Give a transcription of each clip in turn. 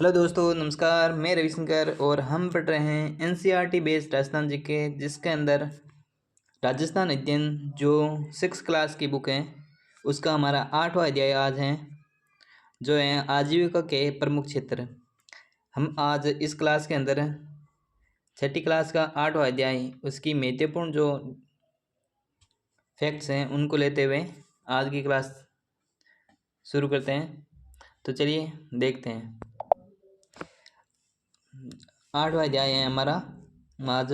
Hello दोस्तों, नमस्कार। मैं रविशंकर और हम पढ़ रहे हैं एनसीईआरटी बेस्ड राजस्थान जीके, जिसके अंदर राजस्थान अध्ययन जो 6 क्लास की बुक है उसका हमारा 8वां अध्याय आज है, जो है आजीविका के प्रमुख क्षेत्र। हम आज इस क्लास के अंदर 6ठी क्लास का 8वां अध्याय उसकी महत्वपूर्ण जो फैक्ट्स हैं उनको लेते हुए आज की क्लास शुरू करते हैं। तो चलिए देखते हैं। 8वां अध्याय है हमारा आज,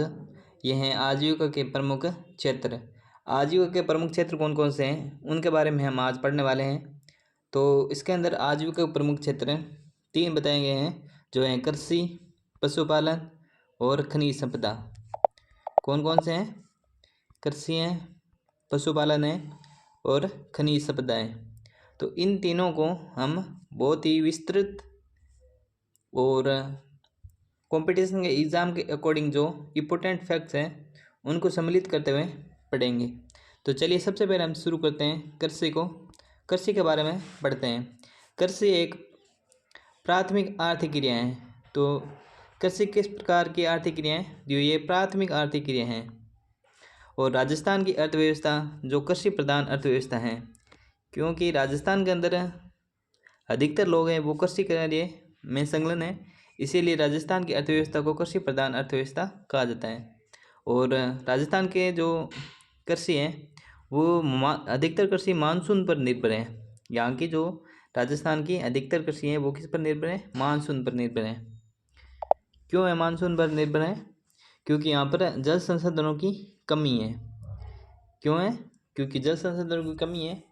ये हैं आजीविका के प्रमुख क्षेत्र। आजीविका के प्रमुख क्षेत्र कौन कौन से हैं उनके बारे में हम आज पढ़ने वाले हैं। तो इसके अंदर आजीविका के प्रमुख क्षेत्र 3 बताए गए हैं, जो हैं कृषि, पशुपालन और खनिज संपदा। कौन कौन से हैं? कृषि है, पशुपालन है और खनिज संपदा है। तो इन तीनों को हम बहुत ही विस्तृत और कंपटीशन के एग्ज़ाम के अकॉर्डिंग जो इम्पोर्टेंट फैक्ट्स हैं उनको सम्मिलित करते हुए पढ़ेंगे। तो चलिए सबसे पहले हम शुरू करते हैं कृषि के बारे में पढ़ते हैं। कृषि एक प्राथमिक आर्थिक क्रिया है। तो कृषि किस प्रकार की आर्थिक क्रिया है? जो ये प्राथमिक आर्थिक क्रिया हैं। और राजस्थान की अर्थव्यवस्था जो कृषि प्रधान अर्थव्यवस्था है, क्योंकि राजस्थान के अंदर अधिकतर लोग हैं वो कृषि कार्य में संलग्न है, इसीलिए राजस्थान की अर्थव्यवस्था को कृषि प्रधान अर्थव्यवस्था कहा जाता है। और राजस्थान के जो कृषि हैं वो अधिकतर कृषि मानसून पर निर्भर है। यहाँ की जो राजस्थान की अधिकतर कृषि है वो किस पर निर्भर है? मानसून पर निर्भर है। क्यों है मानसून पर निर्भर है? क्योंकि यहाँ पर जल संसाधनों की कमी है। क्यों है? क्योंकि जल संसाधनों की कमी है।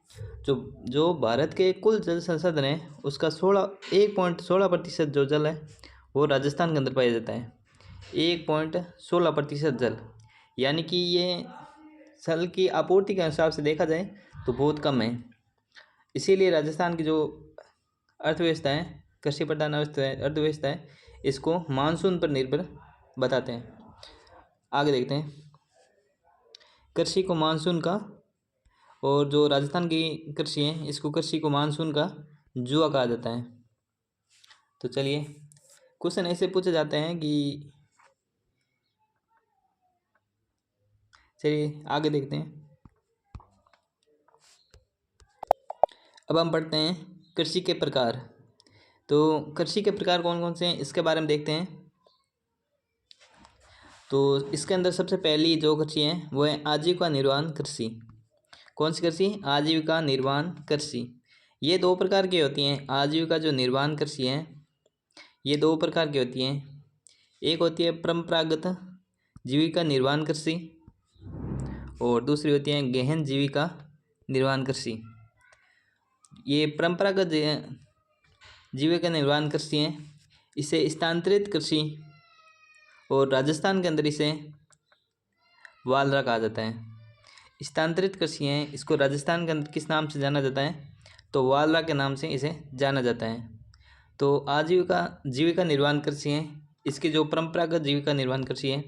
जो जो भारत के कुल जल संसाधन है उसका 1.16% जो जल है वो राजस्थान के अंदर पाया जाता है। 1.16% जल, यानी कि ये जल की आपूर्ति के हिसाब से देखा जाए तो बहुत कम है। इसीलिए राजस्थान की जो अर्थव्यवस्था है, कृषि प्रधान अर्थव्यवस्था है, इसको मानसून पर निर्भर बताते हैं। आगे देखते हैं कृषि को मानसून का, और जो राजस्थान की कृषि है इसको कृषि को मानसून का जुआ कहा जाता है। तो चलिए क्वेश्चन ऐसे पूछे जाते हैं कि चलिए आगे देखते हैं। अब हम पढ़ते हैं कृषि के प्रकार। तो कृषि के प्रकार कौन कौन से हैं इसके बारे में देखते हैं। तो इसके अंदर सबसे पहली जो कृषि है वो है आजीविका निर्वाह कृषि। कौन सी कृषि? आजीविका निर्वाह कृषि। ये 2 प्रकार की होती हैं। आजीविका जो निर्वाह कृषि है ये 2 प्रकार की होती हैं। एक होती है परंपरागत जीविका निर्वाह कृषि और दूसरी होती है गहन जीविका निर्वाह कृषि। ये परंपरागत जीविका निर्वाह कृषि है, इसे स्थानांतरित कृषि और राजस्थान के अंदर इसे वालरा कहा जाता है। स्थानांतरित कृषि है, इसको राजस्थान के अंदर किस नाम से जाना जाता है? तो वालरा के नाम से इसे जाना जाता है। तो आजीविका जीविका निर्वाह कृषि है, इसकी जो परंपरागत जीविका निर्वाह कृषि है,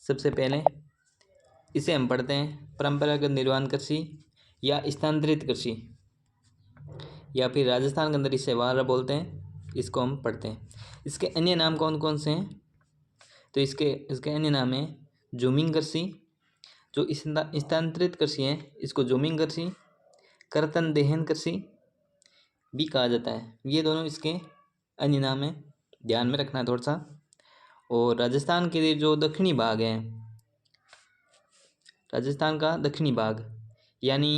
सबसे पहले इसे हम पढ़ते हैं परंपरागत निर्वाह कृषि या स्थानांतरित कृषि, या फिर राजस्थान के अंदर इसे वालरा बोलते हैं। इसको हम पढ़ते हैं। इसके अन्य नाम कौन कौन से हैं? तो इसके अन्य नाम हैं जूमिंग कृषि, जो स्थानांतरित कृषि है इसको जूमिंग कृषि, कर्तन देहन कृषि भी कहा जाता है। ये दोनों इसके अन्य नाम हैं, ध्यान में रखना है थोड़ा सा। और राजस्थान के जो दक्षिणी भाग है, राजस्थान का दक्षिणी भाग, यानी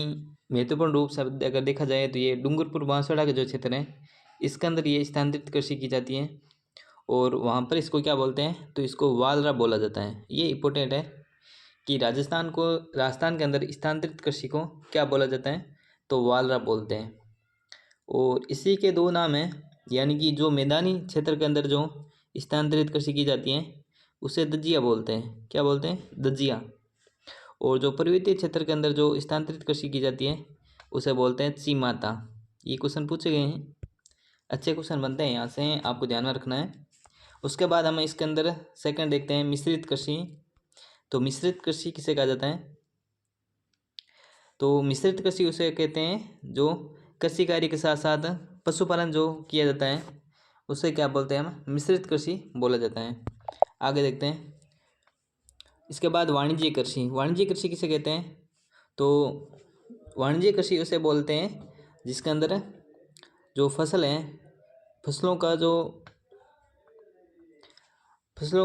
महत्वपूर्ण रूप से अगर देखा जाए तो ये डूंगरपुर बांसवाड़ा के जो क्षेत्र है इसके अंदर ये स्थानांतरित कृषि की जाती है। और वहाँ पर इसको क्या बोलते हैं? तो इसको वालरा बोला जाता है। ये इम्पोर्टेंट है कि राजस्थान के अंदर स्थानांतरित कृषि को क्या बोला जाता है? तो वालरा बोलते हैं। और इसी के 2 नाम हैं, यानी कि जो मैदानी क्षेत्र के अंदर जो स्थानांतरित कृषि की जाती है उसे दजिया बोलते हैं। क्या बोलते हैं? दजिया। और जो पर्वतीय क्षेत्र के अंदर जो स्थानांतरित कृषि की जाती है उसे बोलते हैं चीमाता। ये क्वेश्चन पूछे गए हैं, अच्छे क्वेश्चन बनते हैं यहाँ से, आपको ध्यान में रखना है। उसके बाद हम इसके अंदर सेकंड देखते हैं मिश्रित कृषि। तो मिश्रित कृषि किसे कहा जाता है? तो मिश्रित कृषि उसे कहते हैं जो कृषि कार्य के साथ साथ पशुपालन जो किया जाता है उसे क्या बोलते हैं हम, मिश्रित कृषि बोला जाता है। आगे देखते हैं। इसके बाद वाणिज्यिक कृषि। वाणिज्यिक कृषि किसे कहते हैं, तो वाणिज्यिक कृषि उसे बोलते हैं जिसके अंदर जो फसल है, फसलों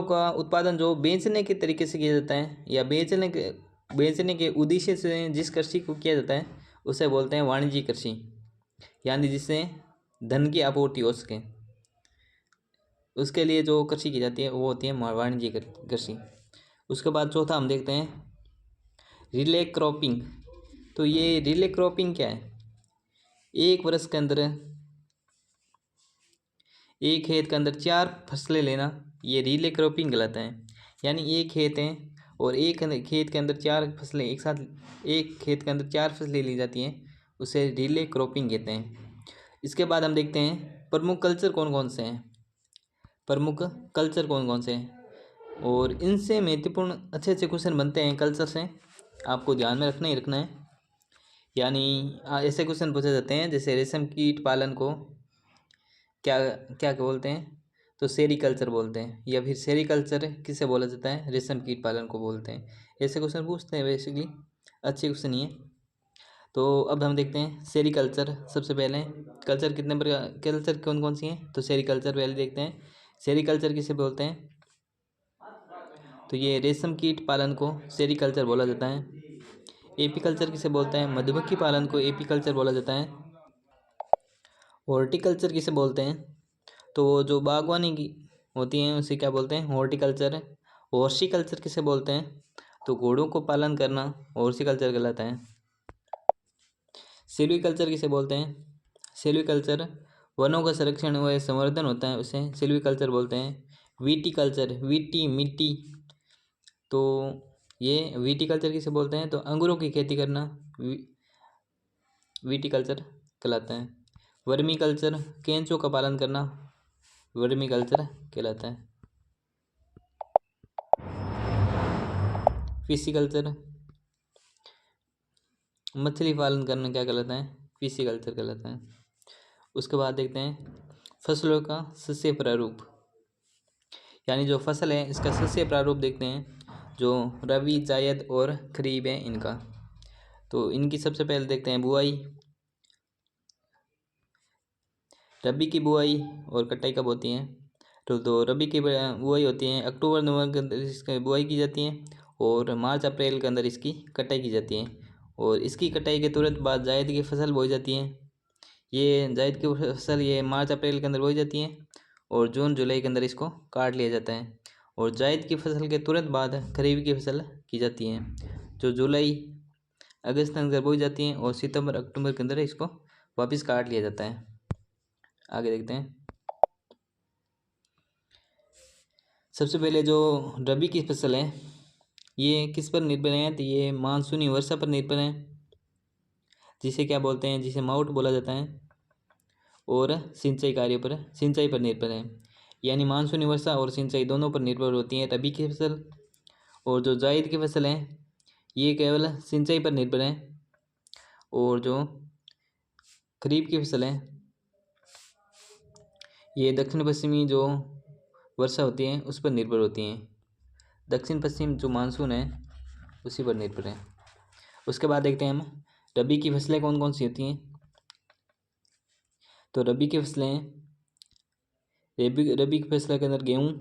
का उत्पादन जो बेचने के तरीके से किया जाता है या बेचने के उद्देश्य से जिस कृषि को किया जाता है उसे बोलते हैं वाणिज्यिक कृषि, यानी जिससे धन की आपूर्ति हो सके, उसके लिए जो कृषि की जाती है वो होती है वाणिज्यिक कृषि। उसके बाद चौथा हम देखते हैं रिले क्रॉपिंग। तो ये रिले क्रॉपिंग क्या है, एक वर्ष के अंदर एक खेत के अंदर 4 फसलें लेना, ये रिले क्रॉपिंग कहलाता है। यानी एक खेत है और एक खेत के अंदर 4 फसलें एक साथ, एक खेत के अंदर 4 फसलें ली जाती हैं, उसे रिले क्रॉपिंग कहते हैं। इसके बाद हम देखते हैं प्रमुख कल्चर कौन कौन से हैं, और इनसे महत्वपूर्ण अच्छे अच्छे क्वेश्चन बनते हैं कल्चर से, आपको ध्यान में रखना ही रखना है। यानी ऐसे क्वेश्चन पूछे जाते हैं जैसे रेशम कीट पालन को क्या क्या बोलते हैं, तो सेरीकल्चर बोलते हैं, या फिर सेरीकल्चर किसे बोला जाता है, रेशम कीट पालन को बोलते हैं। ऐसे क्वेश्चन पूछते हैं, बेसिकली अच्छे क्वेश्चन ही है। तो अब हम देखते हैं सेरीकल्चर। सबसे पहले कल्चर कितने प्रकार, कल्चर कौन कौन सी हैं, तो सेरीकल्चर पहले देखते हैं। सेरीकल्चर किसे बोलते हैं, तो ये रेशम कीट पालन को सेरीकल्चर बोला जाता है। एपीकल्चर किसे बोलते हैं, मधुमक्खी पालन को एपीकल्चर बोला जाता है। हॉर्टिकल्चर किसे बोलते हैं, तो वो जो बागवानी की होती हैं उसे क्या बोलते हैं, हॉर्टिकल्चर। हॉर्टिकल्चर किसे बोलते हैं, तो घोड़ों को पालन करना हॉर्टिकल्चर कहलाता है। सिल्वीकल्चर किसे बोलते हैं, सिल्वीकल्चर वनों का संरक्षण व संवर्धन होता है, उसे सिल्वीकल्चर बोलते हैं। विटीकल्चर, विटी मिट्टी, तो ये विटीकल्चर किसे बोलते हैं, तो अंगूरों की खेती करना विटीकल्चर कहलाता है। वर्मी कल्चर, केंचों का पालन करना वर्मी कल्चर कहलाता है। फिशिकल्चर, मछली पालन करना क्या कहलाता है, फिशिकल्चर कहलाता है। उसके बाद देखते हैं फसलों का सस्य प्रारूप, यानी जो फसल है इसका सस्य प्रारूप देखते हैं, जो रबी जायद और खरीफ है इनका। तो इनकी सबसे पहले देखते हैं बुआई। रबी की बुआई और कटाई कब होती है, तो रबी की बुआई होती है अक्टूबर नवंबर के अंदर इसकी बुआई की जाती है, और मार्च अप्रैल के अंदर इसकी कटाई की जाती है, और इसकी कटाई के तुरंत बाद जायद की फसल बोई जाती है। ये जायद की फसल ये मार्च अप्रैल के अंदर बोई जाती है, और जून जुलाई के अंदर इसको काट लिया जाता है। और जायद की फसल के तुरंत बाद खरीफ की फसल की जाती है, जो जुलाई अगस्त के अंदर बोई जाती है, और सितंबर अक्टूबर के अंदर इसको वापस काट लिया जाता है। आगे देखते हैं। सबसे पहले जो रबी की फसल है ये किस पर निर्भर है, तो ये मानसूनी वर्षा पर निर्भर है, जिसे क्या बोलते हैं, जिसे माउट बोला जाता है, और सिंचाई पर निर्भर है। यानी मानसूनी वर्षा और सिंचाई दोनों पर निर्भर होती है रबी की फसल। और जो जायद की फसल है ये केवल सिंचाई पर निर्भर है, और जो खरीफ की फसल है ये दक्षिण पश्चिमी जो वर्षा होती है उस पर निर्भर होती हैं। दक्षिण पश्चिम जो मानसून है उसी पर निर्भर है। उसके बाद देखते हैं हम रबी की फसलें कौन कौन सी होती हैं, तो रबी की फसलें, रबी की फसलों के अंदर गेहूँ,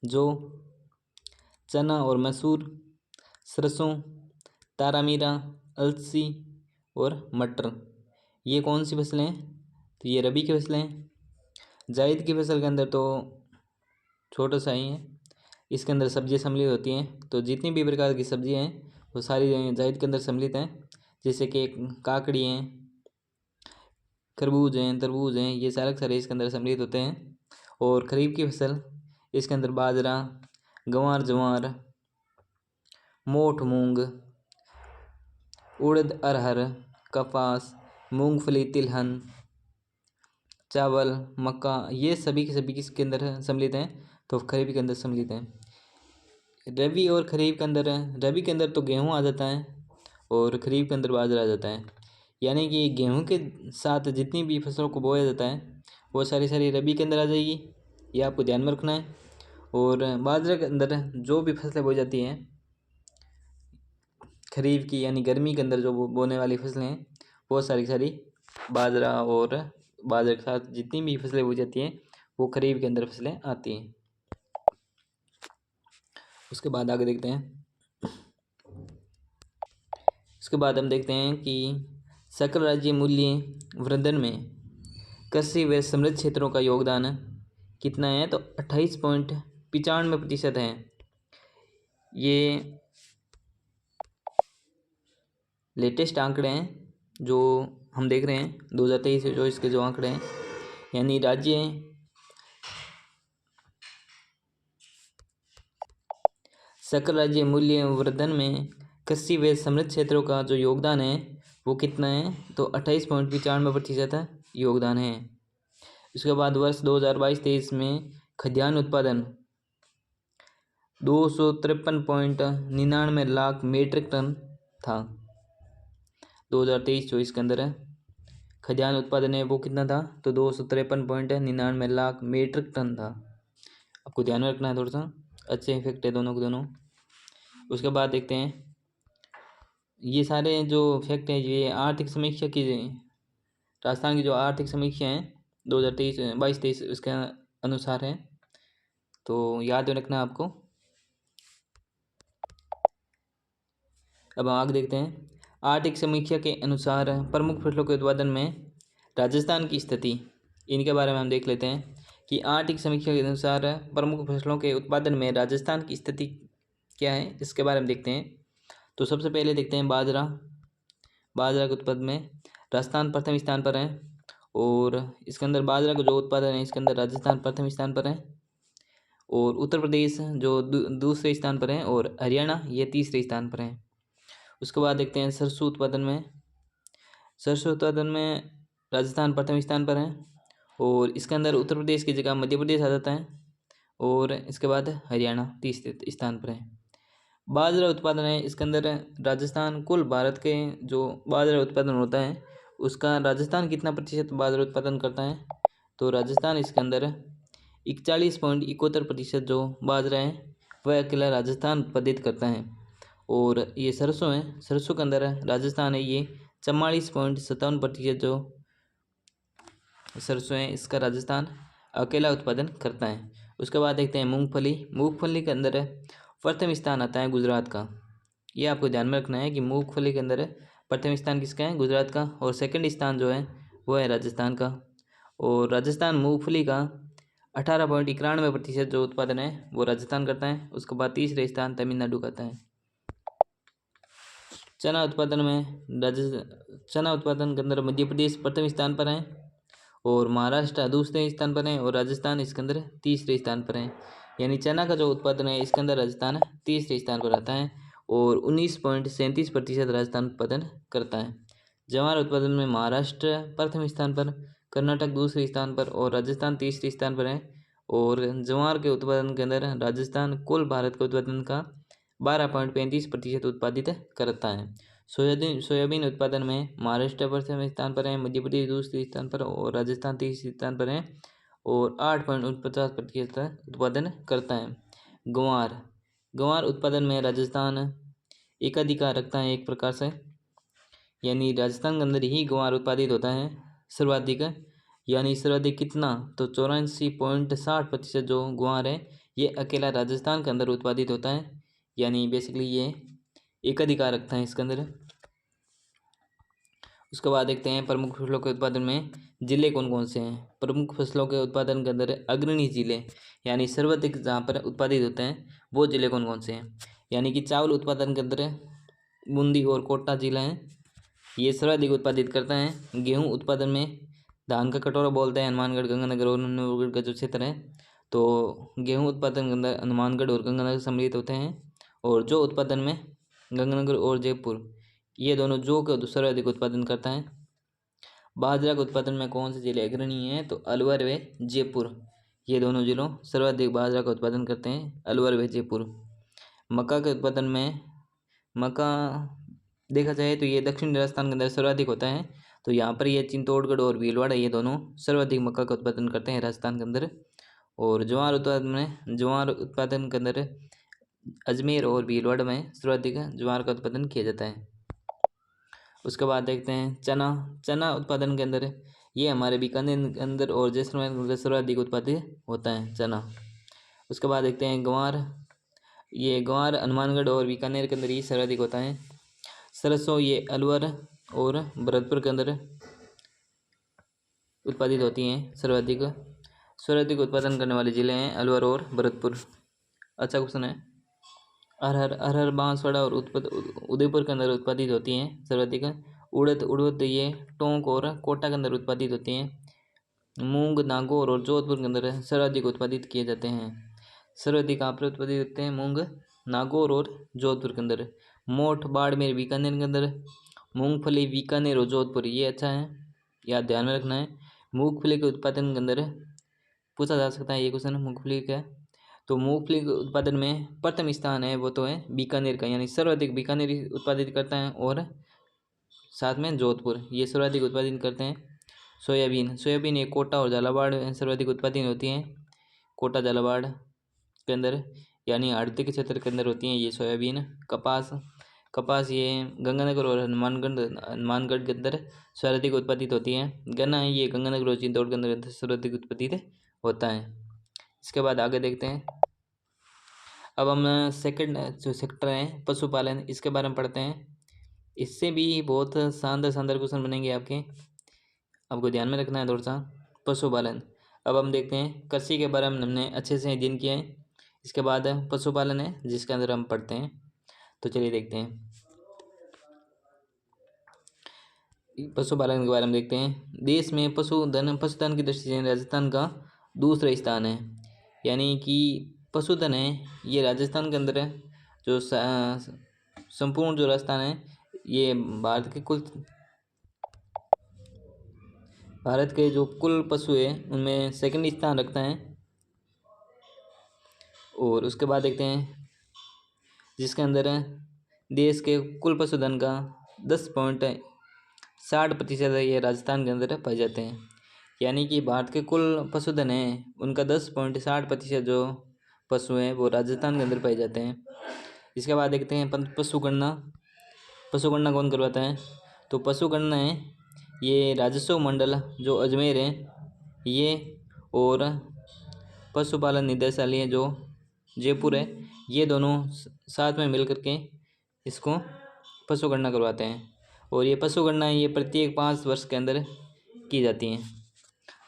जौ, चना और मसूर, सरसों, तारामीरा, अलसी और मटर, ये कौन सी फसलें हैं, तो ये रबी की फसलें हैं। जायद की फसल के अंदर तो छोटा सा ही है, इसके अंदर सब्जियां सम्मिलित होती हैं, तो जितनी भी प्रकार की सब्जियां हैं वो सारी जायद के अंदर सम्मिलित हैं, जैसे कि काकड़ी हैं, खरबूज हैं, तरबूज हैं, ये सारे सारे इसके अंदर सम्मिलित होते हैं। और खरीफ की फसल इसके अंदर बाजरा, गंवार जवार, मोठ मूंग, उड़द अरहर, कपास, मूंगफली, तिलहन, चावल, मक्का, ये सभी के सभी किसके अंदर सम्मिलित हैं, तो खरीफ के अंदर सम्मिलित हैं। रबी और खरीफ के अंदर, रबी के अंदर तो गेहूँ आ जाता है और खरीफ के अंदर बाजरा आ जाता है। यानी कि गेहूँ के साथ जितनी भी फसलों को बोया जाता है वो सारी रबी के अंदर आ जाएगी, ये आपको ध्यान में रखना है। और बाजरा के अंदर जो भी फसलें बोई जाती हैं खरीफ की, यानी गर्मी के अंदर जो बोने वाली फसलें हैं, वो सारी बाजरा और बाजरे के साथ जितनी भी फसलें बोई जाती हैं वो खरीफ के अंदर फसलें आती हैं। उसके बाद आगे देखते हैं। उसके बाद हम देखते हैं कि सकल राज्य मूल्य वृद्धन में कृषि व समृद्ध क्षेत्रों का योगदान कितना है, तो 28.95% है। ये लेटेस्ट आंकड़े हैं जो हम देख रहे हैं 2023 से जो इसके जो आंकड़े हैं, यानी राज्य सकल राज्य मूल्य वर्धन में कृषि व समृद्ध क्षेत्रों का जो योगदान है वो कितना है, तो 28.95% योगदान है। उसके बाद वर्ष 2022-23 में खाद्यान्न उत्पादन 253.99 लाख मीट्रिक टन था। 2023-24 के अंदर खाद्यान्न उत्पादन है वो कितना था, तो 253.99 लाख मीट्रिक टन था। आपको ध्यान में रखना है, थोड़ा सा अच्छे इफेक्ट है दोनों के दोनों। उसके बाद देखते हैं, ये सारे जो फैक्ट हैं ये आर्थिक समीक्षा की, राजस्थान की जो आर्थिक समीक्षा है 2022-23 उसके अनुसार है, तो याद रखना है आपको। अब हम आगे देखते हैं। आर्थिक समीक्षा के अनुसार प्रमुख फसलों के उत्पादन में राजस्थान की स्थिति, इनके बारे में हम देख लेते हैं कि आर्थिक समीक्षा के अनुसार प्रमुख फसलों के उत्पादन में राजस्थान की स्थिति क्या है, इसके बारे में देखते हैं। तो सबसे पहले देखते हैं बाजरा के उत्पादन में राजस्थान प्रथम स्थान पर है, और इसके अंदर बाजरा का जो उत्पादन है इसके अंदर राजस्थान प्रथम स्थान पर है, और उत्तर प्रदेश जो दूसरे स्थान पर है, और हरियाणा ये तीसरे स्थान पर है। उसके बाद देखते हैं सरसों उत्पादन में राजस्थान प्रथम स्थान पर है, और इसके अंदर उत्तर प्रदेश की जगह मध्य प्रदेश आ जाता है, और इसके बाद हरियाणा तीसरे स्थान पर है। बाजरा उत्पादन है इसके अंदर राजस्थान, कुल भारत के जो बाजरा उत्पादन होता है उसका राजस्थान कितना प्रतिशत बाजरा उत्पादन करता है, तो राजस्थान इसके अंदर 41.71% जो बाजरा है वह अकेला राजस्थान उत्पादित करता है। और ये सरसों है, सरसों के अंदर राजस्थान है ये 44.57% जो सरसों है इसका राजस्थान अकेला उत्पादन करता है। उसके बाद देखते हैं मूंगफली के अंदर प्रथम स्थान आता है गुजरात का। ये आपको ध्यान में रखना है कि मूंगफली के अंदर प्रथम स्थान किसका है, गुजरात का, और सेकंड स्थान जो है वो है राजस्थान का। और राजस्थान मूंगफली का 18.91% जो उत्पादन है वो राजस्थान करता है। उसके बाद तीसरे स्थान तमिलनाडु करता है। चना उत्पादन के अंदर मध्य प्रदेश प्रथम स्थान पर है, और महाराष्ट्र दूसरे स्थान पर है, और राजस्थान इसके अंदर तीसरे स्थान पर है। यानी चना का जो उत्पादन है इसके अंदर राजस्थान तीसरे स्थान पर आता है, और 19.37% राजस्थान उत्पादन करता है। ज्वार उत्पादन में महाराष्ट्र प्रथम स्थान पर, कर्नाटक दूसरे स्थान पर, और राजस्थान तीसरे स्थान पर है। और ज्वार के उत्पादन के अंदर राजस्थान कुल भारत के उत्पादन का 12.35% उत्पादित करता है। सोयाबीन उत्पादन में महाराष्ट्र प्रथम स्थान पर है, मध्य प्रदेश दूसरे स्थान पर, और राजस्थान तीसरे स्थान पर है, और 8.49% उत्पादन करता है। गंवार उत्पादन में राजस्थान एकाधिकार रखता है एक प्रकार से, यानी राजस्थान के अंदर ही गंवार उत्पादित होता है सर्वाधिक। यानी सर्वाधिक कितना, तो 84.60% जो गंवार है ये अकेला राजस्थान के अंदर उत्पादित होता है, यानी बेसिकली ये एकाधिकार रखता है इसके अंदर। उसके बाद देखते हैं प्रमुख फसलों के उत्पादन में जिले कौन कौन से हैं। प्रमुख फसलों के उत्पादन के अंदर अग्रणी जिले, यानी सर्वाधिक जहाँ पर उत्पादित होते हैं वो जिले कौन कौन से हैं, यानी कि चावल उत्पादन के अंदर बूंदी और कोटा जिला है, ये सर्वाधिक उत्पादित करता है। गेहूँ उत्पादन में धान का कटोरा बोलते हैं हनुमानगढ़, गंगानगर और नूरगढ़ का जो क्षेत्र है, तो गेहूँ उत्पादन के अंदर हनुमानगढ़ और गंगानगर सम्मिलित होते हैं। और जो उत्पादन में गंगानगर और जयपुर ये दोनों जो का सर्वाधिक उत्पादन करता है। बाजरा के उत्पादन में कौन से जिले अग्रणी हैं, तो अलवर व जयपुर, ये दोनों जिलों सर्वाधिक बाजरा का उत्पादन करते हैं, अलवर व जयपुर। मक्का के उत्पादन में मक्का देखा जाए तो ये दक्षिण राजस्थान के अंदर सर्वाधिक होता है, तो यहाँ पर ये चित्तौड़गढ़ और भीलवाड़ा ये दोनों सर्वाधिक मक्का का उत्पादन करते हैं राजस्थान के अंदर। और ज्वार उत्पादन के अंदर अजमेर और भीलवाड़ा में सर्वाधिक ज्वार का उत्पादन किया जाता है। उसके बाद देखते हैं चना उत्पादन के अंदर ये हमारे बीकानेर के अंदर और जैसलमेर के अंदर सर्वाधिक उत्पादित होता है चना। उसके बाद देखते हैं ग्वार हनुमानगढ़ और बीकानेर के अंदर ही सर्वाधिक होता है। सरसों ये अलवर और भरतपुर के अंदर उत्पादित होती हैं। सर्वाधिक उत्पादन करने वाले जिले हैं अलवर और भरतपुर। अच्छा क्वेश्चन है। अरहर बांसवाड़ा और उदयपुर के अंदर उत्पादित होती हैं सर्वाधिक। उड़द ये टोंक और कोटा के अंदर उत्पादित होती हैं। मूंग नागौर और जोधपुर के अंदर सर्वाधिक उत्पादित किए जाते हैं। सर्वाधिक कहाँ पर उत्पादित होते हैं? मूंग नागौर और जोधपुर के अंदर। मोठ बाड़मेर बीकानेर के अंदर। मूंगफली बीकानेर और जोधपुर, ये अच्छा है, याद ध्यान में रखना है। मूंगफली के उत्पादन के अंदर पूछा जा सकता है ये क्वेश्चन, मूंगफली का। तो मूंगफली के उत्पादन में प्रथम स्थान है वो तो है बीकानेर का, यानी सर्वाधिक बीकानेर उत्पादित करता है और साथ में जोधपुर ये सर्वाधिक उत्पादन करते हैं। सोयाबीन एक कोटा और झालावाड़ सर्वाधिक उत्पादन होती है। कोटा झालावाड़ के अंदर यानी आड़ती के क्षेत्र के अंदर होती हैं ये सोयाबीन। कपास ये गंगानगर और हनुमानगढ़ के अंदर सर्वाधिक उत्पादित होती है। गन्ना है ये गंगानगर और चित्तौड़ के अंदर सर्वाधिक उत्पादित होता है। इसके बाद आगे देखते हैं। अब हम सेकंड जो सेक्टर है पशुपालन, इसके बारे में पढ़ते हैं। इससे भी बहुत शानदार क्वेश्चन बनेंगे आपको ध्यान में रखना है थोड़ा सा। पशुपालन, अब हम देखते हैं कृषि के बारे में हमने अच्छे से अध्ययन किया है। इसके बाद पशुपालन है जिसके अंदर हम पढ़ते हैं। तो चलिए देखते हैं पशुपालन के बारे में देखते हैं। देश में पशुधन की दृष्टि से राजस्थान का दूसरा स्थान है, यानी कि पशुधन है ये राजस्थान के अंदर जो संपूर्ण जो राजस्थान है ये भारत के जो कुल पशु है उनमें सेकंड स्थान रखता है। और उसके बाद देखते हैं जिसके अंदर देश के कुल पशुधन का 10.60% ये राजस्थान के अंदर पाए जाते हैं, यानी कि भारत के कुल पशुधन है उनका 10.60% जो पशु हैं वो राजस्थान के अंदर पाए जाते हैं। इसके बाद देखते हैं पशुगणना कौन करवाता है? तो पशुगणना है ये राजस्व मंडल जो अजमेर है ये, और पशुपालन निदेशालय जो जयपुर है, ये दोनों साथ में मिल करके इसको पशुगणना करवाते हैं। और ये पशुगणना ये प्रत्येक 5 वर्ष के अंदर की जाती हैं।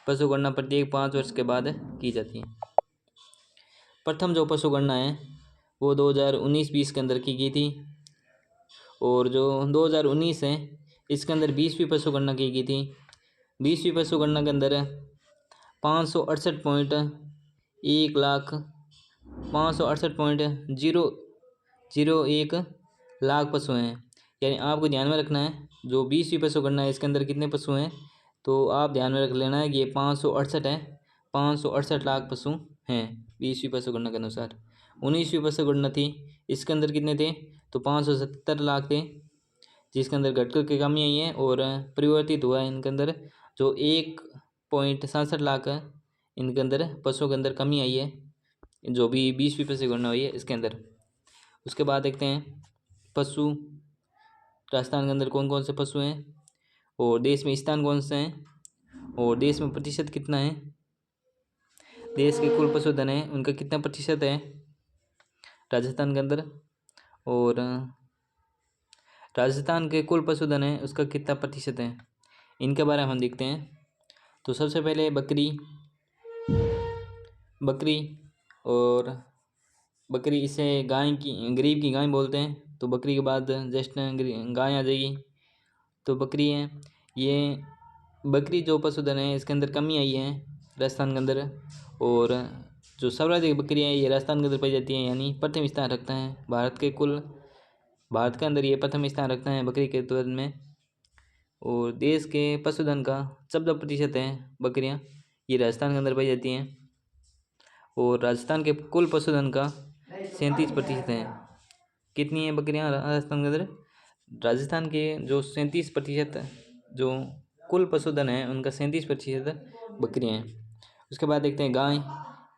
पशुगणना प्रत्येक 5 वर्ष के बाद की जाती है। प्रथम जो पशुगणना है वो 2019-20 के अंदर की गई थी, और जो 2019 है इसके अंदर 20वीं पशुगणना की गई थी। 20वीं पशुगणना के अंदर 568.001 लाख पशु हैं। यानी आपको ध्यान में रखना है जो 20वीं पशुगणना है इसके अंदर कितने पशु हैं, तो आप ध्यान में रख लेना है कि ये 568 है, 568 लाख पशु हैं 20वीं पशुगणना के अनुसार। 19वीं पशुगणना थी इसके अंदर कितने थे, तो 570 लाख थे, जिसके अंदर घट कर के कमी आई है और परिवर्तित हुआ है इनके अंदर जो 1.67 लाख है इनके अंदर पशुओं के अंदर कमी आई है, जो भी 20वीं पशुगणना हुई है इसके अंदर। उसके बाद देखते हैं पशु राजस्थान के अंदर कौन कौन से पशु हैं और देश में स्थान कौन से हैं और देश में प्रतिशत कितना है, देश के कुल पशुधन है उनका कितना प्रतिशत है राजस्थान के अंदर, और राजस्थान के कुल पशुधन है उसका कितना प्रतिशत है, इनके बारे में हम देखते हैं। तो सबसे पहले बकरी और बकरी, इसे गरीब की गाय बोलते हैं, तो बकरी के बाद जस्ट गाय आ जाएगी। तो बकरी है ये, बकरी जो पशुधन है इसके अंदर कमी आई है राजस्थान के अंदर, और जो सर्वाधिक बकरी है ये राजस्थान के अंदर पाई जाती है, यानी प्रथम स्थान रखता है भारत के अंदर ये प्रथम स्थान रखता है बकरी के उत्पादन में। और देश के पशुधन का 14% है बकरियां, ये राजस्थान के अंदर पाई जाती हैं, और राजस्थान के कुल पशुधन का 37% है। कितनी है बकरियां राजस्थान के अंदर? राजस्थान के जो 37% जो कुल पशुधन है उनका 37% बकरियाँ हैं। उसके बाद देखते हैं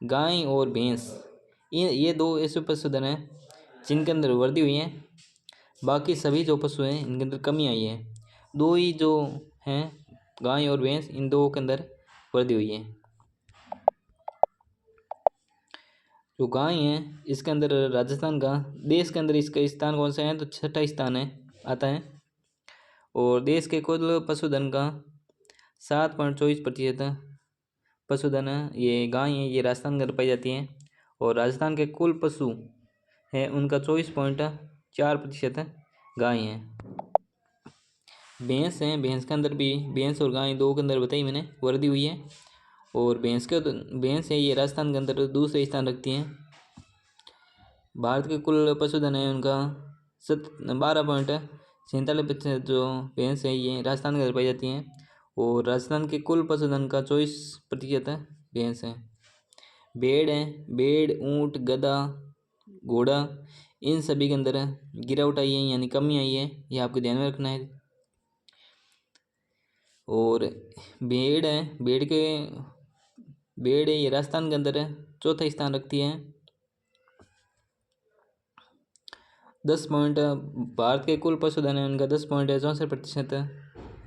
गाय और भैंस, ये दो ऐसे पशुधन हैं जिनके अंदर वृद्धि हुई है। बाकी सभी जो पशु हैं इनके अंदर कमी आई है। दो ही जो हैं गाय और भैंस, इन दो के अंदर वृद्धि हुई है। जो गाय है इसके अंदर राजस्थान का, देश के अंदर इसका स्थान कौन सा है, तो 6ठा स्थान है आता है। और देश के कुल पशुधन का 7.24% पशुधन ये गाय है, ये राजस्थान के अंदर पाई जाती हैं। और राजस्थान के कुल पशु है उनका 24.4% गाय हैं। भैंस हैं, भैंस के अंदर भी, भैंस और गाय दो के अंदर बताई मैंने वृद्धि हुई है। और भैंस है ये राजस्थान के अंदर दूसरे स्थान रखती हैं। भारत के कुल पशुधन है उनका 12.47% जो भैंस है ये राजस्थान के अंदर पाई जाती हैं। और राजस्थान के कुल पशुधन का 24% भैंस है। भेड़ है, भेड़, ऊँट, गधा, घोड़ा, इन सभी के अंदर गिरावट आई है, यानी कमी आई है, ये आपको ध्यान में रखना है। और भेड़ है, भेड़ है ये राजस्थान के अंदर चौथा स्थान रखती है। 10 पॉइंट, भारत के कुल पशुधन है उनका 10.64%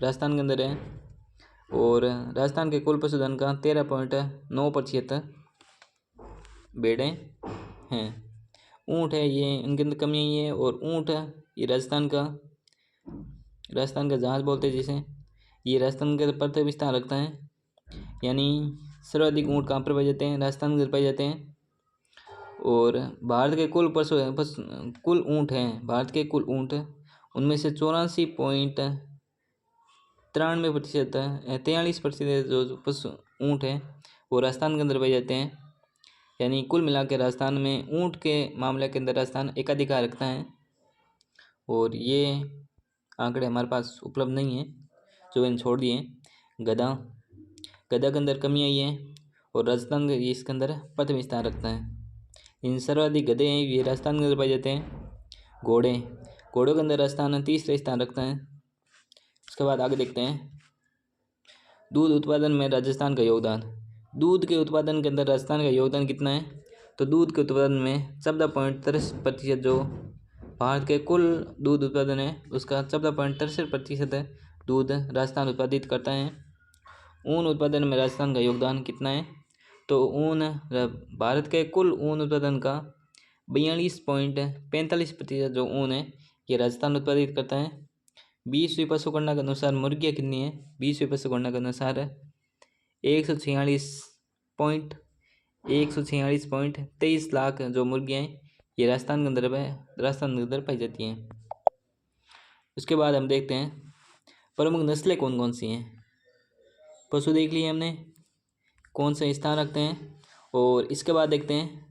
राजस्थान के अंदर है। और राजस्थान के कुल पशुधन का 13.9% भेड़ें हैं। ऊँट है ये, इनके अंदर कमी आई है। और ऊँट है ये राजस्थान का जहाज बोलते हैं जिसे, ये राजस्थान के प्रथम स्थान रखता है। यानी सर्वाधिक ऊँट कहाँ पर पाए जाते हैं, राजस्थान में पाए जाते हैं। और भारत के कुल कुल ऊँट हैं, भारत के कुल ऊँट उनमें से 43% जो पशु ऊँट हैं वो राजस्थान के अंदर पाए जाते हैं। यानी कुल मिला के राजस्थान में ऊँट के मामले के अंदर राजस्थान एकाधिकार रखता है। और ये आंकड़े हमारे पास उपलब्ध नहीं है, जो मैंने छोड़ दिए। गधा के अंदर कमी आई है और राजस्थान के इसके अंदर प्रथम स्थान रखता है। इन सर्वाधिक गधे हैं ये राजस्थान के अंदर पाए जाते हैं। घोड़ों के अंदर राजस्थान तीसरा स्थान रखता है। उसके बाद आगे देखते हैं दूध उत्पादन में राजस्थान का योगदान। दूध के उत्पादन के अंदर राजस्थान का योगदान कितना है, तो दूध के उत्पादन में 14.63% जो भारत के कुल दूध उत्पादन है उसका 14.63% दूध राजस्थान उत्पादित करता है। ऊन उत्पादन में राजस्थान का योगदान कितना है, तो भारत के कुल ऊन उत्पादन का 42.45% जो ऊन है ये राजस्थान उत्पादित करता है। 20वीं पशुगणना के अनुसार मुर्गियाँ कितनी है, 20वीं पशुगणना के अनुसार 146.23 लाख जो मुर्गियाँ हैं ये राजस्थान के अंदर पाई जाती हैं। उसके बाद हम देखते हैं प्रमुख नस्लें कौन कौन सी हैं। पशु देख लिए हमने कौन सा स्थान रखते हैं। और इसके बाद देखते हैं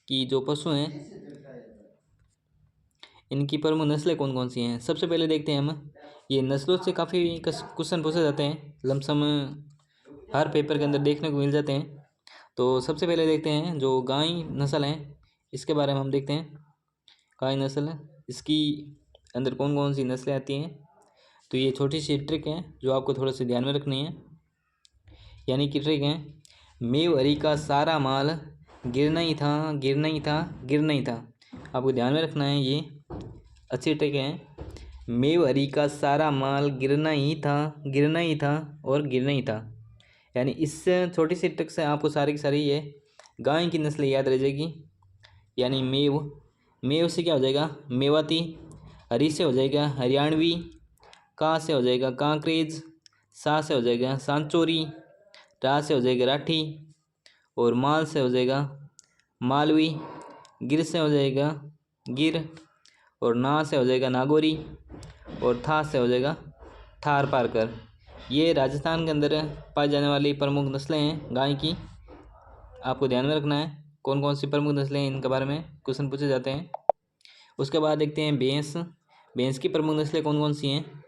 कि जो पशु हैं इनकी प्रमुख नस्लें कौन कौन सी हैं। सबसे पहले देखते हैं हम, ये नस्लों से काफ़ी क्वेश्चन पूछे जाते हैं, लमसम हर पेपर के अंदर देखने को मिल जाते हैं। तो सबसे पहले देखते हैं जो गाय नस्ल है इसके बारे में हम देखते हैं। गाय नस्ल, इसकी अंदर कौन कौन सी नस्लें आती हैं। तो ये छोटी सी ट्रिक है जो आपको थोड़ा सा ध्यान में रखनी है। यानी कि ट्रिक है, मेव हरी का सारा माल गिरना ही था। आपको ध्यान में रखना है, ये अच्छी ट्रिक है। मेव हरी का सारा माल गिरना ही था और गिरना ही था। यानी इस छोटी सी ट्रिक से आपको सारी की सारी ये गाय की नस्लें याद रह जाएगी। यानी मेव से क्या हो जाएगा, मेवाती। हरी से हो जाएगा हरियाणवी। का से हो जाएगा कांकरेज। सा से हो जाएगा सांचोरी। रा से हो जाएगा राठी। और माल से हो जाएगा मालवी। गिर से हो जाएगा गिर। और ना से हो जाएगा नागौरी। और था से हो जाएगा थार पारकर। ये राजस्थान के अंदर पाई जाने वाली प्रमुख नस्लें हैं गाय की। आपको ध्यान में रखना है कौन कौन सी प्रमुख नस्लें हैं, इनके बारे में क्वेश्चन पूछे जाते हैं। उसके बाद देखते हैं भैंस की प्रमुख नस्लें कौन कौन सी हैं।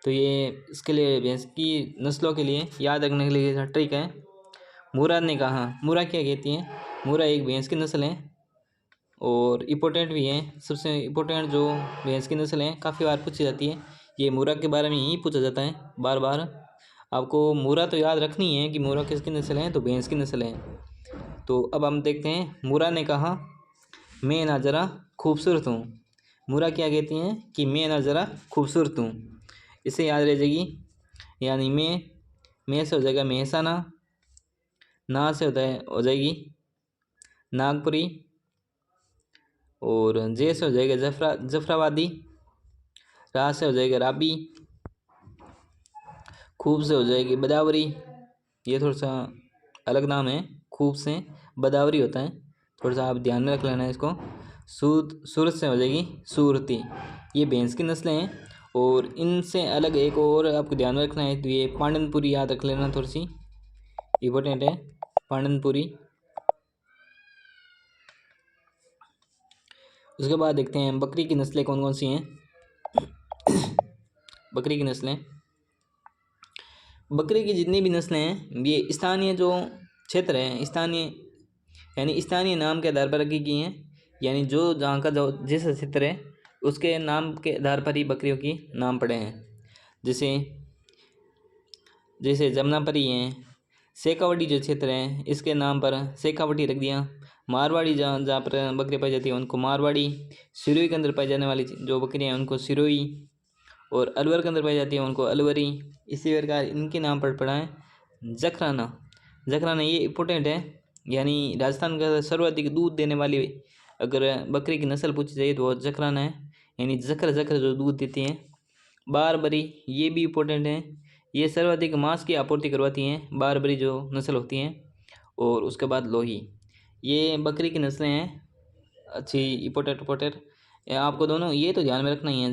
तो ये इसके लिए भैंस की नस्लों के लिए याद रखने के लिए ट्रिक है। मुरा ने कहा, मुरा क्या कहती है, मुरा एक भैंस की नस्ल है और इम्पोर्टेंट भी है। सबसे इम्पोर्टेंट जो भैंस की नस्ल है काफ़ी बार पूछी जाती है, ये मुरा के बारे में ही पूछा जाता है बार बार। आपको मुर्रा तो याद रखनी है कि मुर्रा किसकी नस्ल है, तो भैंस की नस्ल है। तो अब हम देखते हैं, मुर्रा ने कहा मैं ना ज़रा खूबसूरत हूँ। मुर्रा क्या कहती हैं कि मैं ना ज़रा खूबसूरत हूँ। इसे याद रह जाएगी, यानी मैं से हो जाएगा मेहसाना, ना से हो जाएगी नागपुरी, और जे से हो जाएगा जफराबादी, रा से हो जाएगा राबी, खूब से हो जाएगी बदावरी। ये थोड़ा सा अलग नाम है, खूब से बदावरी होता है, थोड़ा सा आप ध्यान में रख लेना है इसको। सूरत से हो जाएगी सूरती। ये भैंस की नस्लें हैं। और इनसे अलग एक और आपको ध्यान में रखना है, तो ये पांडनपुरी याद रख लेना, थोड़ी सी इम्पोर्टेंट है पांडनपुरी। उसके बाद देखते हैं बकरी की नस्लें कौन कौन सी हैं। बकरी की नस्लें, बकरी की जितनी भी नस्लें हैं ये स्थानीय जो क्षेत्र है, स्थानीय नाम के आधार पर रखी गई हैं। यानी जो जहाँ का जो जिस क्षेत्र है उसके नाम के आधार पर ही बकरियों की नाम पड़े हैं। जैसे जमुनापरी है, शेखावटी जो क्षेत्र है इसके नाम पर शेखावटी रख दिया। मारवाड़ी जहाँ जहाँ पर बकरी पाई जाती है उनको मारवाड़ी। सिरोही के अंदर पाई जाने वाली जो बकरियाँ हैं उनको सिरोही, और अलवर के अंदर पाई जाती है उनको अलवरी। इसी प्रकार इनके नाम पर पड़ा है जखराना। जखराना ये इम्पोर्टेंट है, यानी राजस्थान का सर्वाधिक दूध देने वाली अगर बकरी की नस्ल पूछी जाए तो वो जखराना है, यानी जखर जो दूध देती हैं। बारबरी ये भी इम्पोर्टेंट है, ये सर्वाधिक मांस की आपूर्ति करवाती हैं, बारबरी जो नस्ल होती हैं। और उसके बाद लोही, ये बकरी की नस्लें हैं अच्छी इम्पोर्टेंट। आपको दोनों ये तो ध्यान में रखना ही है,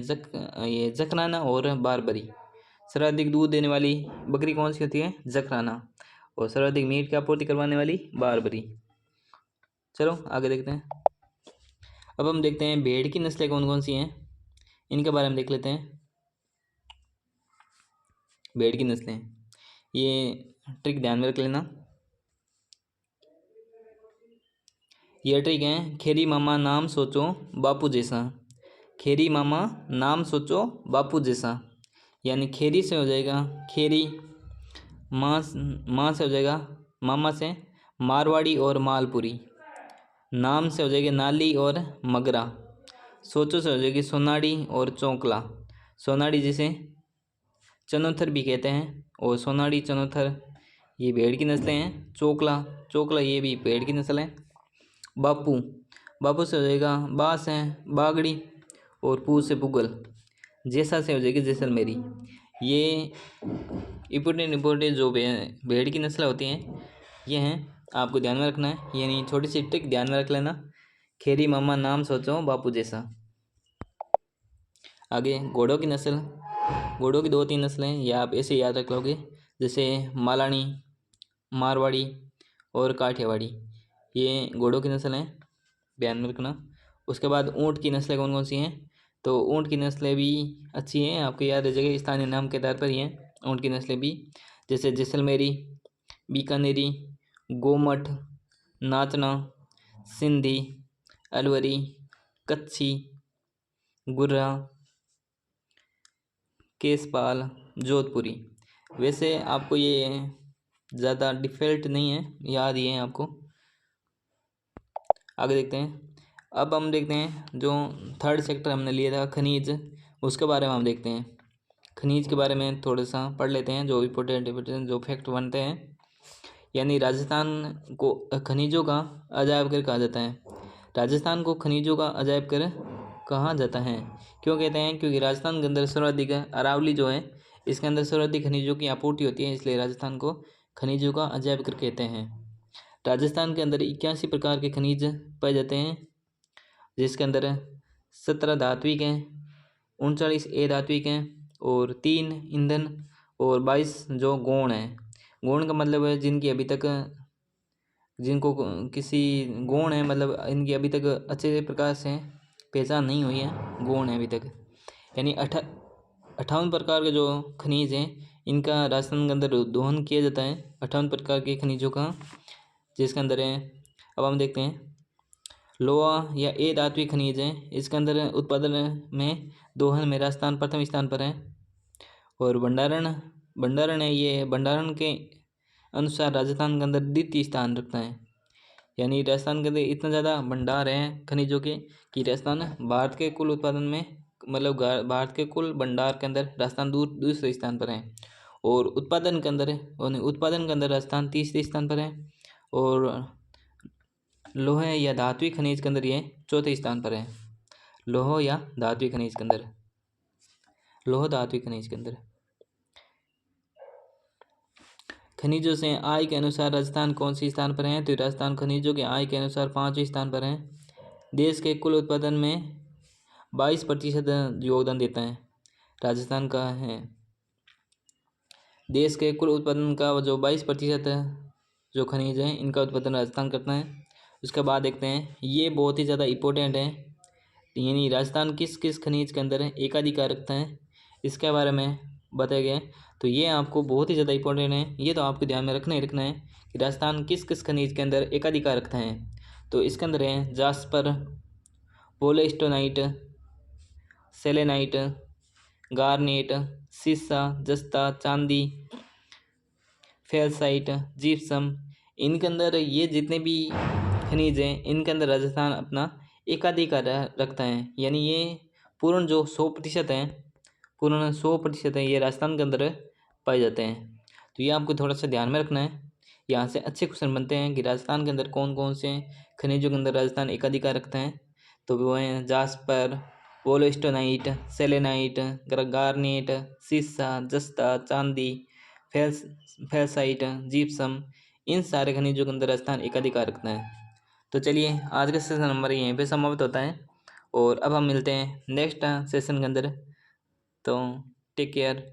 ये जखराना और बारबरी। सर्वाधिक दूध देने वाली बकरी कौन सी होती है, जखराना, और सर्वाधिक मीट की आपूर्ति करवाने वाली बारबरी। चलो आगे देखते हैं। अब हम देखते हैं भेड़ की नस्लें कौन कौन सी हैं, इनके बारे में देख लेते हैं। भेड़ की नस्लें, ये ट्रिक ध्यान में रख लेना। ये ट्रिक है, खेरी मामा नाम सोचो बापू जैसा। खेरी मामा नाम सोचो बापू जैसा, यानी खेरी से हो जाएगा खेरी, माँ से हो जाएगा मामा से मारवाड़ी और मालपुरी, नाम से हो जाएगी नाली और मगरा, सोचो से हो जाएगी सोनाड़ी और चौंकला। सोनाड़ी जिसे चनोथर भी कहते हैं, और सोनाड़ी चनोथर ये भेड़ की नस्लें हैं। चोकला ये भी भेड़ की नस्ल है। बापू से हो जाएगा बा से बागड़ी, और पू से पुगल, जैसा से हो जाएगी जैसलमेरी। ये इम्पोर्टेंट जो भेड़ की नस्लें होती हैं ये हैं, आपको ध्यान में रखना है, यानी छोटी सी ट्रिक ध्यान में रख लेना। खेरी मामा नाम सोचो बापू जैसा। आगे घोड़ों की नस्ल, घोड़ों की 2-3 नस्लें ये आप ऐसे याद रख लोगे, जैसे मालानी, मारवाड़ी और काठियावाड़ी, ये घोड़ों की नस्ल हैं, ध्यान में रखना। उसके बाद ऊँट की नस्लें कौन कौन सी हैं, तो ऊँट की नस्लें भी अच्छी हैं, आपको याद रह जाएगी, स्थानीय नाम के आधार पर ही हैं ऊँट की नस्लें भी, जैसे जैसलमेरी, बीकानेरी, गोमठ, नाचना, सिंधी, अलवरी, कच्छी, गुर्रा, केसपाल, जोधपुरी। वैसे आपको ये ज़्यादा डिफ़िकल्ट नहीं है, याद ही है आपको। आगे देखते हैं। अब हम देखते हैं जो थर्ड सेक्टर हमने लिया था खनिज, उसके बारे में हम देखते हैं। खनिज के बारे में थोड़ा सा पढ़ लेते हैं, जो इम्पोर्टेंट जो फैक्ट बनते हैं। यानी राजस्थान को खनिजों का अजायब घर कहा जाता है। राजस्थान को खनिजों का अजायब घर कहा जाता है, क्यों कहते हैं, क्योंकि राजस्थान के अंदर सर्वाधिक अरावली जो है इसके अंदर सर्वाधिक खनिजों की आपूर्ति होती है, इसलिए राजस्थान को खनिजों का अजायब घर कहते हैं। राजस्थान के अंदर 81 प्रकार के खनिज पाए जाते हैं, जिसके अंदर 17 धात्विक हैं, 39 अधात्विक हैं, और 3 ईंधन, और 22 जो गौण हैं। गौण का मतलब है जिनको किसी गौण है, मतलब इनकी अभी तक अच्छे प्रकार से पहचान नहीं हुई है, गौण है अभी तक। यानी 58 प्रकार के जो खनिज हैं इनका राजस्थान के अंदर दोहन किया जाता है, 58 प्रकार के खनिजों का, जिसके अंदर है। अब हम देखते हैं लोहा या धात्विक खनिज है, इसके अंदर उत्पादन में दोहन में राजस्थान प्रथम स्थान पर है, और भंडारण भंडारण है, ये भंडारण के अनुसार राजस्थान के अंदर द्वितीय स्थान रखता है। यानी राजस्थान के अंदर इतना ज़्यादा भंडार हैं खनिजों के कि राजस्थान भारत के कुल उत्पादन में, मतलब भारत के कुल भंडार के अंदर राजस्थान दूसरे स्थान पर है। और उत्पादन के अंदर राजस्थान तीसरे स्थान पर है। और लोहे या धात्विक खनिज के अंदर ये चौथे स्थान पर है। लोह धात्विक खनिज के अंदर खनिजों से आय के अनुसार राजस्थान कौन सी स्थान पर है? तो राजस्थान खनिजों के आय के अनुसार 5वें स्थान पर है। देश के कुल उत्पादन में 22% योगदान देता है, राजस्थान का है। देश के कुल उत्पादन का जो 22% जो खनिज है इनका उत्पादन राजस्थान करता है। उसके बाद देखते हैं, ये बहुत ही ज़्यादा इम्पोर्टेंट है, यानी राजस्थान किस किस खनिज के अंदर एकाधिकार रखता है इसके बारे में बताया गया है। तो ये आपको बहुत ही ज़्यादा इम्पोर्टेंट है, ये तो आपको ध्यान में रखना ही रखना है कि राजस्थान किस किस खनिज के अंदर एकाधिकार रखता है। तो इसके अंदर है जास्पर, पोलेस्टोनाइट, सेलेनाइट, गार्नेट, सीसा, जस्ता, चांदी, फेल्साइट, जिप्सम। इनके अंदर ये जितने भी खनिज हैं इनके अंदर राजस्थान अपना एकाधिकार रखता है। यानी ये पूर्ण जो 100% है ये राजस्थान के अंदर पाए जाते हैं। तो ये आपको थोड़ा सा ध्यान में रखना है। यहाँ से अच्छे क्वेश्चन बनते हैं कि राजस्थान के अंदर कौन कौन से खनिजों के अंदर राजस्थान एकाधिकार रखता है। तो वो हैं जास्पर, पोलेस्टोनाइट, सेलेनाइट, गार्नेट, सीसा, जस्ता, चांदी, फेल्साइट, जिप्सम। इन सारे खनिजों के अंदर राजस्थान एकाधिकार रखता है। तो चलिए आज का सेशन नंबर यहीं पे समाप्त होता है और अब हम मिलते हैं नेक्स्ट सेशन के अंदर। तो टेक केयर।